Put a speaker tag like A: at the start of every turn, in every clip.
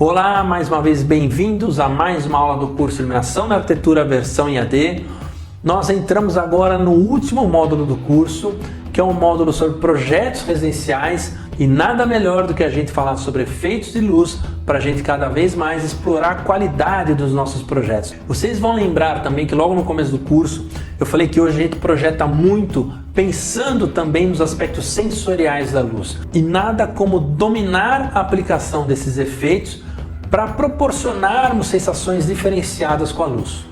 A: Olá, mais uma vez bem-vindos a mais uma aula do curso Iluminação na Arquitetura versão EAD. Nós entramos agora no último módulo do curso, que é um módulo sobre projetos residenciais, e nada melhor do que a gente falar sobre efeitos de luz para a gente cada vez mais explorar a qualidade dos nossos projetos. Vocês vão lembrar também que logo no começo do curso eu falei que hoje a gente projeta muito pensando também nos aspectos sensoriais da luz, e nada como dominar a aplicação desses efeitos para proporcionarmos sensações diferenciadas com a luz.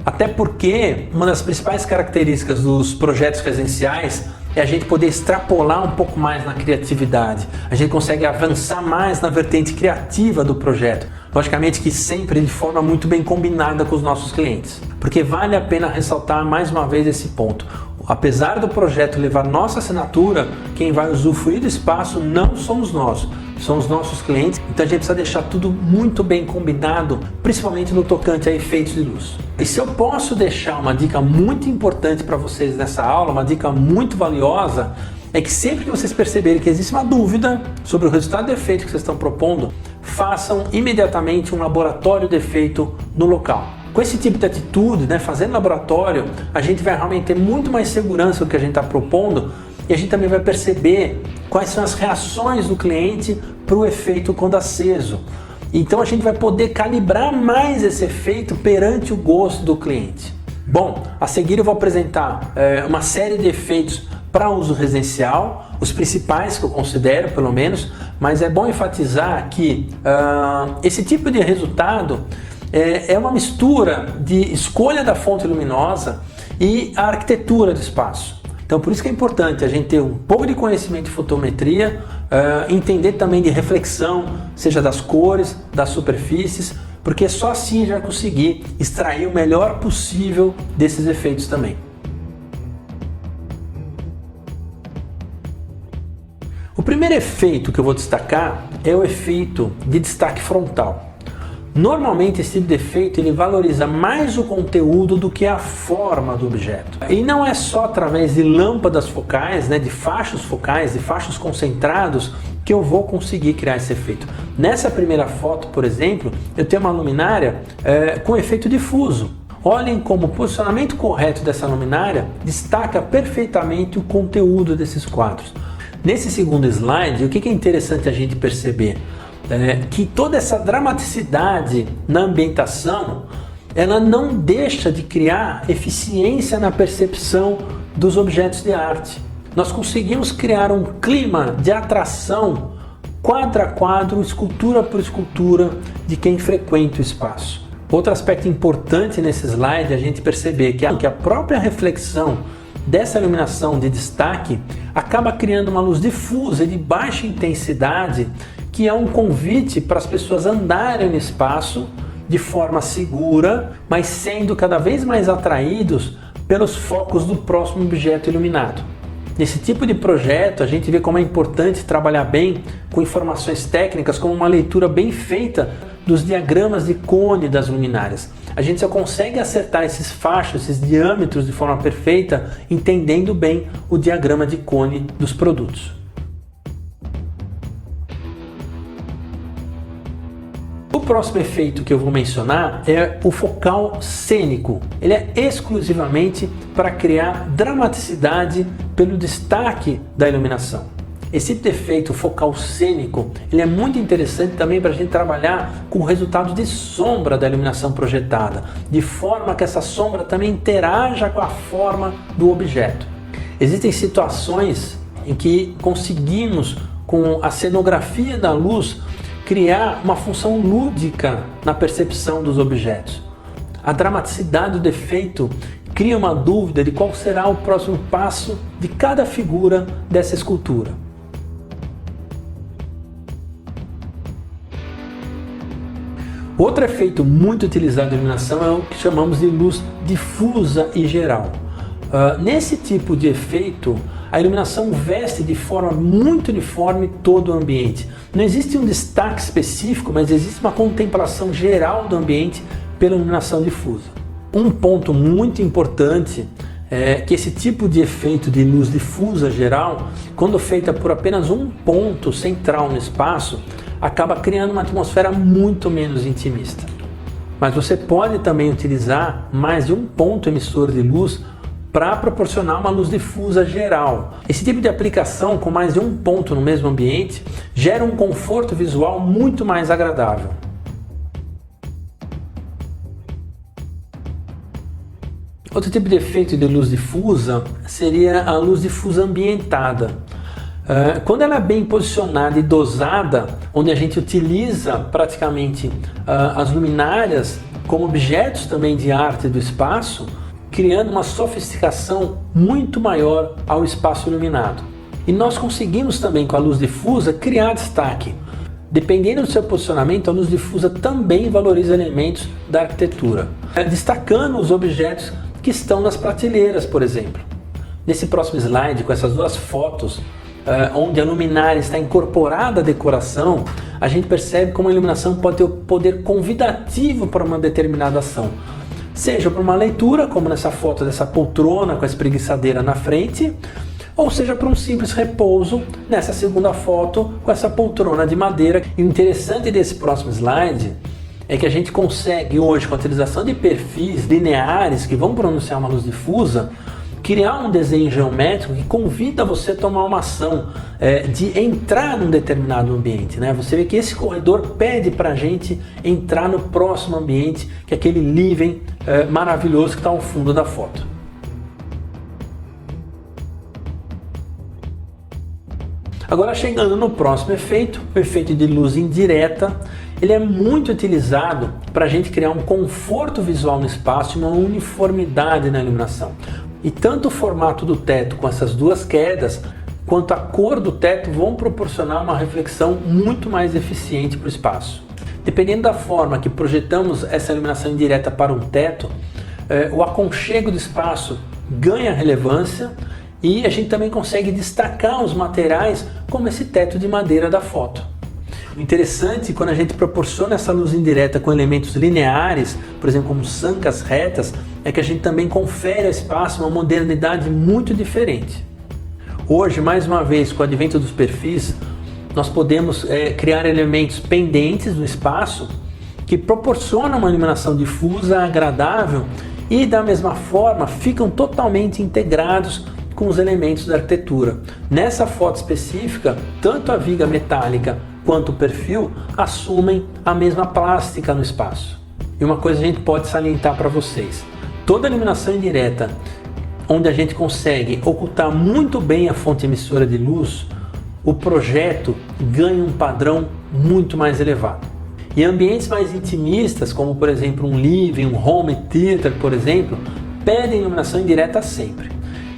A: Até porque uma das principais características dos projetos residenciais é a gente poder extrapolar um pouco mais na criatividade. A gente consegue avançar mais na vertente criativa do projeto. Logicamente que sempre de forma muito bem combinada com os nossos clientes. Porque vale a pena ressaltar mais uma vez esse ponto. Apesar do projeto levar nossa assinatura, quem vai usufruir do espaço não somos nós, são os nossos clientes. Então a gente precisa deixar tudo muito bem combinado, principalmente no tocante a efeitos de luz. E se eu posso deixar uma dica muito importante para vocês nessa aula, uma dica muito valiosa, é que sempre que vocês perceberem que existe uma dúvida sobre o resultado do efeito que vocês estão propondo, façam imediatamente um laboratório de efeito no local. Com esse tipo de atitude, fazendo laboratório, a gente vai realmente ter muito mais segurança do que a gente está propondo, e a gente também vai perceber quais são as reações do cliente para o efeito quando aceso. Então a gente vai poder calibrar mais esse efeito perante o gosto do cliente. Bom, a seguir eu vou apresentar uma série de efeitos para uso residencial, os principais que eu considero pelo menos, mas é bom enfatizar que esse tipo de resultado é uma mistura de escolha da fonte luminosa e a arquitetura do espaço. Então por isso que é importante a gente ter um pouco de conhecimento de fotometria, entender também de reflexão, seja das cores, das superfícies, porque só assim a gente vai conseguir extrair o melhor possível desses efeitos também. O primeiro efeito que eu vou destacar é o efeito de destaque frontal. Normalmente esse tipo de efeito ele valoriza mais o conteúdo do que a forma do objeto. E não é só através de lâmpadas focais, de fachos focais, de fachos concentrados, que eu vou conseguir criar esse efeito. Nessa primeira foto, por exemplo, eu tenho uma luminária com efeito difuso. Olhem como o posicionamento correto dessa luminária destaca perfeitamente o conteúdo desses quadros. Nesse segundo slide, o que é interessante a gente perceber? Que toda essa dramaticidade na ambientação, ela não deixa de criar eficiência na percepção dos objetos de arte. Nós conseguimos criar um clima de atração, quadro a quadro, escultura por escultura, de quem frequenta o espaço. Outro aspecto importante nesse slide é a gente perceber que a própria reflexão dessa iluminação de destaque acaba criando uma luz difusa e de baixa intensidade, que é um convite para as pessoas andarem no espaço de forma segura, mas sendo cada vez mais atraídos pelos focos do próximo objeto iluminado. Nesse tipo de projeto, a gente vê como é importante trabalhar bem com informações técnicas, como uma leitura bem feita dos diagramas de cone das luminárias. A gente só consegue acertar esses fachos, esses diâmetros de forma perfeita, entendendo bem o diagrama de cone dos produtos. O próximo efeito que eu vou mencionar é o focal cênico. Ele é exclusivamente para criar dramaticidade pelo destaque da iluminação. Esse tipo de efeito focal cênico, ele é muito interessante também para a gente trabalhar com o resultado de sombra da iluminação projetada, de forma que essa sombra também interaja com a forma do objeto. Existem situações em que conseguimos, com a cenografia da luz, criar uma função lúdica na percepção dos objetos. A dramaticidade do efeito cria uma dúvida de qual será o próximo passo de cada figura dessa escultura. Outro efeito muito utilizado na iluminação é o que chamamos de luz difusa e geral. Nesse tipo de efeito, a iluminação veste de forma muito uniforme todo o ambiente. Não existe um destaque específico, mas existe uma contemplação geral do ambiente pela iluminação difusa. Um ponto muito importante é que esse tipo de efeito de luz difusa geral, quando feita por apenas um ponto central no espaço, acaba criando uma atmosfera muito menos intimista. Mas você pode também utilizar mais de um ponto emissor de luz para proporcionar uma luz difusa geral. Esse tipo de aplicação com mais de um ponto no mesmo ambiente gera um conforto visual muito mais agradável. Outro tipo de efeito de luz difusa seria a luz difusa ambientada. Quando ela é bem posicionada e dosada, onde a gente utiliza praticamente as luminárias como objetos também de arte do espaço, criando uma sofisticação muito maior ao espaço iluminado. E nós conseguimos também com a luz difusa criar destaque. Dependendo do seu posicionamento, a luz difusa também valoriza elementos da arquitetura, destacando os objetos que estão nas prateleiras, por exemplo. Nesse próximo slide, com essas duas fotos, onde a luminária está incorporada à decoração, a gente percebe como a iluminação pode ter o poder convidativo para uma determinada ação. Seja para uma leitura, como nessa foto dessa poltrona com a espreguiçadeira na frente, ou seja para um simples repouso, nessa segunda foto com essa poltrona de madeira. E o interessante desse próximo slide é que a gente consegue hoje, com a utilização de perfis lineares que vão pronunciar uma luz difusa, criar um desenho geométrico que convida você a tomar uma ação de entrar num determinado ambiente, né? Você vê que esse corredor pede para a gente entrar no próximo ambiente, que é aquele living maravilhoso que está ao fundo da foto. Agora, chegando no próximo efeito, o efeito de luz indireta, ele é muito utilizado para a gente criar um conforto visual no espaço e uma uniformidade na iluminação. E tanto o formato do teto com essas duas quedas, quanto a cor do teto vão proporcionar uma reflexão muito mais eficiente para o espaço. Dependendo da forma que projetamos essa iluminação indireta para um teto, o aconchego do espaço ganha relevância e a gente também consegue destacar os materiais como esse teto de madeira da foto. O interessante, quando a gente proporciona essa luz indireta com elementos lineares, por exemplo, como sancas retas, é que a gente também confere ao espaço uma modernidade muito diferente. Hoje, mais uma vez, com o advento dos perfis, nós podemos criar elementos pendentes no espaço que proporcionam uma iluminação difusa, agradável e, da mesma forma, ficam totalmente integrados com os elementos da arquitetura. Nessa foto específica, tanto a viga metálica quanto o perfil assumem a mesma plástica no espaço. E uma coisa a gente pode salientar para vocês: toda iluminação indireta, onde a gente consegue ocultar muito bem a fonte emissora de luz, o projeto ganha um padrão muito mais elevado. E ambientes mais intimistas, como por exemplo um living, um home theater, por exemplo, pedem iluminação indireta sempre.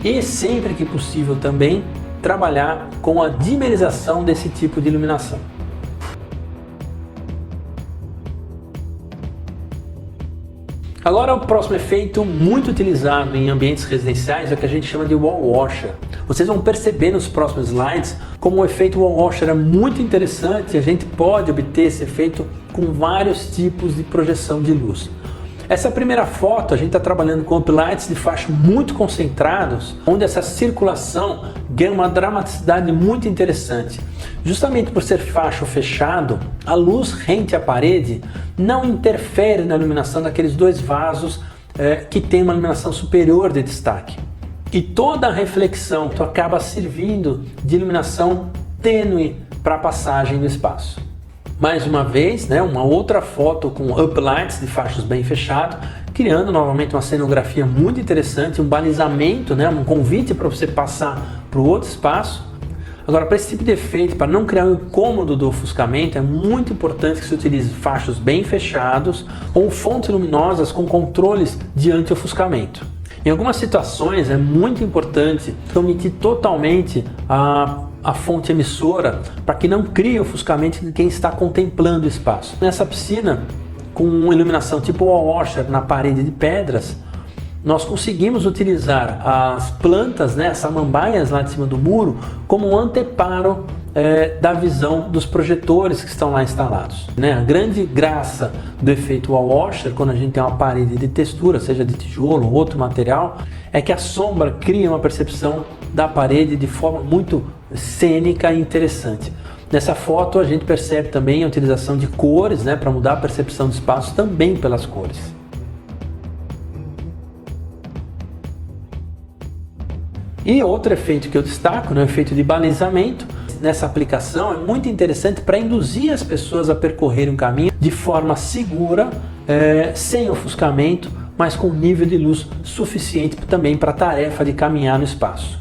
A: E sempre que possível também trabalhar com a dimerização desse tipo de iluminação. Agora, o próximo efeito muito utilizado em ambientes residenciais é o que a gente chama de wall washer. Vocês vão perceber nos próximos slides como o efeito wall washer é muito interessante e a gente pode obter esse efeito com vários tipos de projeção de luz. Essa primeira foto a gente está trabalhando com uplights de faixa muito concentrados, onde essa circulação ganha uma dramaticidade muito interessante. Justamente por ser facho fechado, a luz rente à parede não interfere na iluminação daqueles dois vasos que tem uma iluminação superior de destaque. E toda a reflexão acaba servindo de iluminação tênue para a passagem do espaço. Mais uma vez, uma outra foto com uplights de fachos bem fechados, criando novamente uma cenografia muito interessante, um balizamento, um convite para você passar para o outro espaço. Agora, para esse tipo de efeito, para não criar um incômodo do ofuscamento, é muito importante que se utilize fachos bem fechados ou fontes luminosas com controles de anti-ofuscamento. Em algumas situações é muito importante omitir totalmente a fonte emissora para que não crie ofuscamento de quem está contemplando o espaço. Nessa piscina, com iluminação tipo wall washer na parede de pedras, nós conseguimos utilizar as plantas, as samambaias lá de cima do muro, como um anteparo da visão dos projetores que estão lá instalados. A grande graça do efeito wall washer, quando a gente tem uma parede de textura, seja de tijolo ou outro material, é que a sombra cria uma percepção da parede de forma muito cênica e interessante. Nessa foto a gente percebe também a utilização de cores, né, para mudar a percepção do espaço também pelas cores. E outro efeito que eu destaco, né, o efeito de balizamento. Nessa aplicação é muito interessante para induzir as pessoas a percorrerem um caminho de forma segura, sem ofuscamento, mas com nível de luz suficiente também para a tarefa de caminhar no espaço.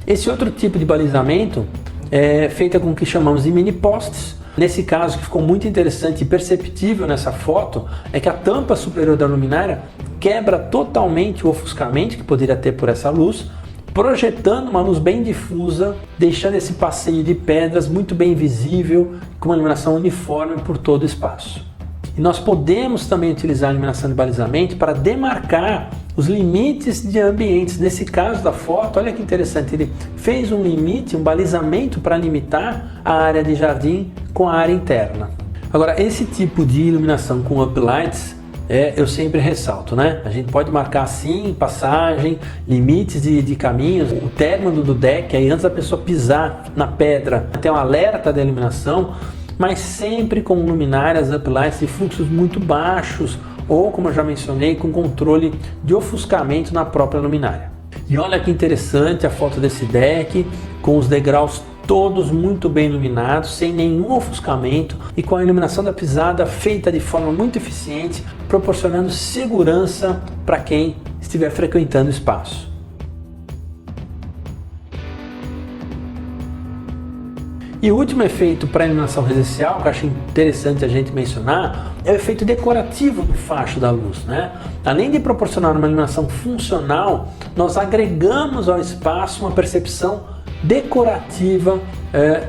A: Esse outro tipo de balizamento é feito com o que chamamos de mini postes. Nesse caso, que ficou muito interessante e perceptível nessa foto, é que a tampa superior da luminária quebra totalmente o ofuscamento que poderia ter por essa luz, projetando uma luz bem difusa, deixando esse passeio de pedras muito bem visível, com uma iluminação uniforme por todo o espaço. E nós podemos também utilizar a iluminação de balizamento para demarcar os limites de ambientes. Nesse caso da foto, olha que interessante, ele fez um limite, um balizamento para limitar a área de jardim com a área interna. Agora, esse tipo de iluminação com uplights, eu sempre ressalto, né? A gente pode marcar sim, passagem, limites de caminhos, o término do deck, aí antes da pessoa pisar na pedra, tem um alerta da iluminação, mas sempre com luminárias uplights de fluxos muito baixos, ou como eu já mencionei, com controle de ofuscamento na própria luminária. E olha que interessante a foto desse deck, com os degraus todos muito bem iluminados, sem nenhum ofuscamento e com a iluminação da pisada feita de forma muito eficiente, proporcionando segurança para quem estiver frequentando o espaço. E o último efeito para a iluminação residencial, que eu acho interessante a gente mencionar, é o efeito decorativo do facho da luz, né? Além de proporcionar uma iluminação funcional, nós agregamos ao espaço uma percepção decorativa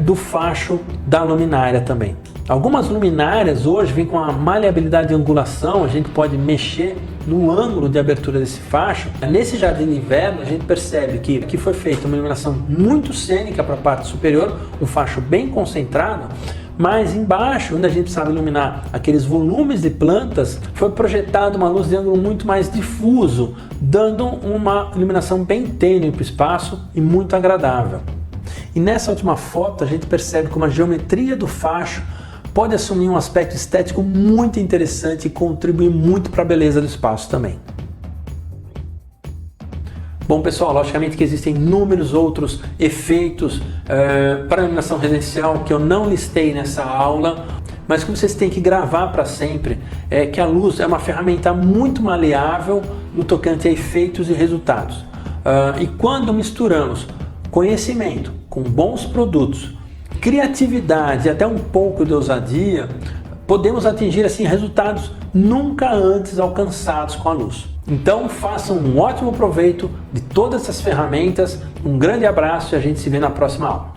A: do facho da luminária também. Algumas luminárias hoje vêm com a maleabilidade de angulação, a gente pode mexer no ângulo de abertura desse facho. Nesse jardim de inverno a gente percebe que foi feita uma iluminação muito cênica para a parte superior, um facho bem concentrado, mas embaixo, onde a gente precisava iluminar aqueles volumes de plantas, foi projetada uma luz de ângulo muito mais difuso, dando uma iluminação bem tênue para o espaço e muito agradável. E nessa última foto a gente percebe como a geometria do facho pode assumir um aspecto estético muito interessante e contribuir muito para a beleza do espaço também. Bom pessoal, logicamente que existem inúmeros outros efeitos para a iluminação residencial que eu não listei nessa aula, mas que vocês têm que gravar para sempre é que a luz é uma ferramenta muito maleável no tocante a efeitos e resultados. E quando misturamos conhecimento com bons produtos, criatividade e até um pouco de ousadia, podemos atingir assim resultados nunca antes alcançados com a luz. Então façam um ótimo proveito de todas essas ferramentas, um grande abraço e a gente se vê na próxima aula.